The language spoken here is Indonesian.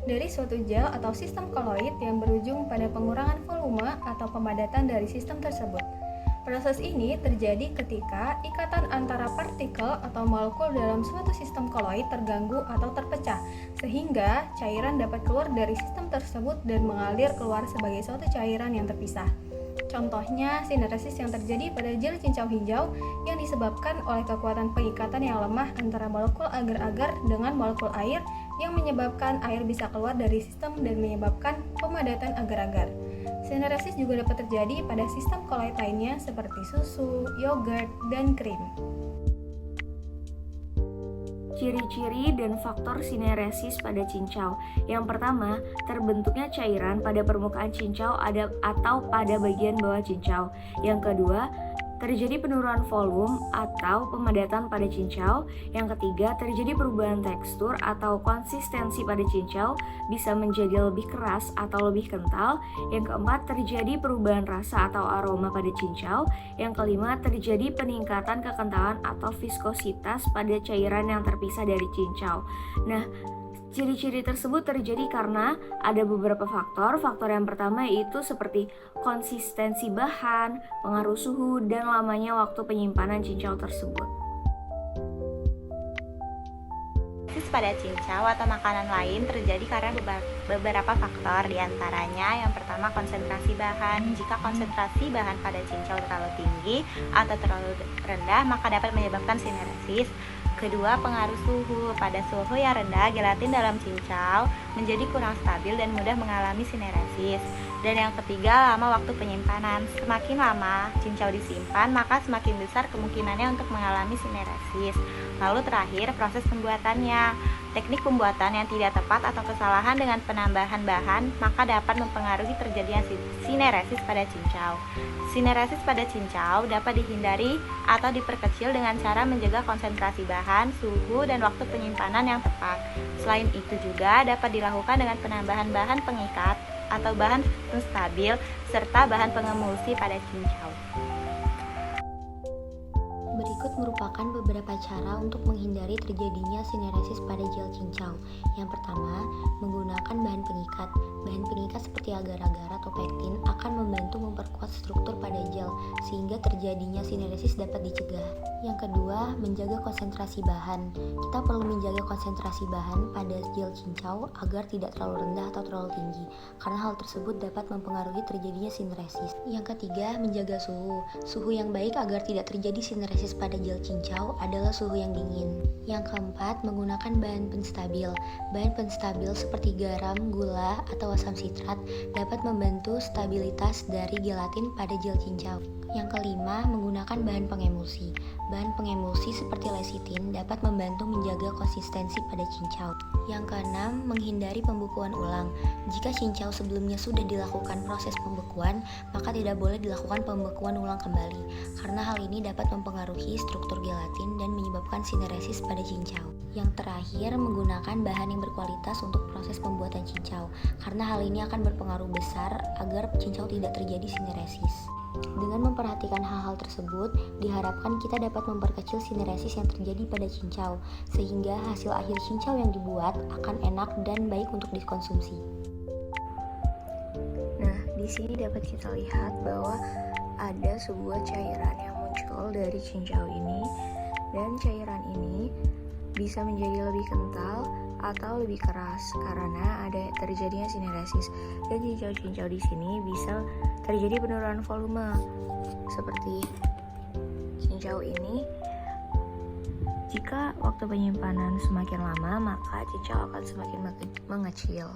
dari suatu gel atau sistem koloid yang berujung pada pengurangan volume atau pemadatan dari sistem tersebut. Proses ini terjadi ketika ikatan antara partikel atau molekul dalam suatu sistem koloid terganggu atau terpecah, sehingga cairan dapat keluar dari sistem tersebut dan mengalir keluar sebagai suatu cairan yang terpisah. Contohnya, sineresis yang terjadi pada gel cincau hijau yang disebabkan oleh kekuatan pengikatan yang lemah antara molekul agar-agar dengan molekul air yang menyebabkan air bisa keluar dari sistem dan menyebabkan pemadatan agar-agar. Sineresis juga dapat terjadi pada sistem koloid lainnya seperti susu, yogurt, dan krim. Ciri-ciri dan faktor sineresis pada cincau. Yang pertama, terbentuknya cairan pada permukaan cincau atau pada bagian bawah cincau. Yang kedua, terjadi penurunan volume atau pemadatan pada cincau. Yang ketiga, terjadi perubahan tekstur atau konsistensi pada cincau, bisa menjadi lebih keras atau lebih kental. Yang keempat, terjadi perubahan rasa atau aroma pada cincau. Yang kelima, terjadi peningkatan kekentalan atau viskositas pada cairan yang terpisah dari cincau. Nah, ciri-ciri tersebut terjadi karena ada beberapa faktor. Faktor yang pertama yaitu seperti konsistensi bahan, pengaruh suhu, dan lamanya waktu penyimpanan cincau tersebut. Pada cincau atau makanan lain terjadi karena beberapa faktor, diantaranya yang pertama konsentrasi bahan. Jika konsentrasi bahan pada cincau terlalu tinggi atau terlalu rendah, maka dapat menyebabkan sineresis. Kedua, pengaruh suhu. Pada suhu yang rendah, gelatin dalam cincau menjadi kurang stabil dan mudah mengalami sineresis. Dan yang ketiga, lama waktu penyimpanan. Semakin lama cincau disimpan, maka semakin besar kemungkinannya untuk mengalami sineresis. Lalu terakhir, proses pembuatannya. Teknik pembuatan yang tidak tepat atau kesalahan dengan penambahan bahan, maka dapat mempengaruhi terjadinya sineresis pada cincau. Sineresis pada cincau dapat dihindari atau diperkecil dengan cara menjaga konsentrasi bahan, suhu, dan waktu penyimpanan yang tepat. Selain itu juga dapat dilakukan dengan penambahan bahan pengikat atau bahan stabil serta bahan pengemulsi pada cincau. Berikut merupakan beberapa cara untuk menghindari terjadinya sineresis pada gel cincau. Yang pertama, menggunakan bahan pengikat. Bahan pengikat seperti agar-agar atau pektin akan membantu memperkuat struktur pada gel sehingga terjadinya sineresis dapat dicegah. Yang kedua, menjaga konsentrasi bahan. Kita perlu menjaga konsentrasi bahan pada gel cincau agar tidak terlalu rendah atau terlalu tinggi, karena hal tersebut dapat mempengaruhi terjadinya sineresis. Yang ketiga, menjaga suhu. Suhu yang baik agar tidak terjadi sineresis pada gel cincau adalah suhu yang dingin. Yang keempat, menggunakan bahan penstabil. Bahan penstabil seperti garam, gula, atau asam sitrat dapat membantu stabilitas dari gelatin pada gel cincau. Yang kelima, menggunakan bahan pengemulsi. Bahan pengemulsi seperti lecitin dapat membantu menjaga konsistensi pada cincau. Yang keenam, menghindari pembukuan ulang. Jika cincau sebelumnya sudah dilakukan proses pembekuan, maka tidak boleh dilakukan pembekuan ulang kembali, karena hal ini dapat mempengaruhi struktur gelatin dan menyebabkan sineresis pada cincau. Yang terakhir, menggunakan bahan yang berkualitas untuk proses pembuatan cincau, karena hal ini akan berpengaruh besar agar cincau tidak terjadi sineresis. Dengan memperhatikan hal-hal tersebut, diharapkan kita dapat memperkecil sineresis yang terjadi pada cincau, sehingga hasil akhir cincau yang dibuat akan enak dan baik untuk dikonsumsi. Nah, di sini dapat kita lihat bahwa ada sebuah cairan yang muncul dari cincau ini, dan cairan ini bisa menjadi lebih kental atau lebih keras karena ada terjadinya sineresis. Dan cincau-cincau di sini bisa terjadi penurunan volume seperti cincau ini. Jika waktu penyimpanan semakin lama, maka cincau akan semakin mengecil.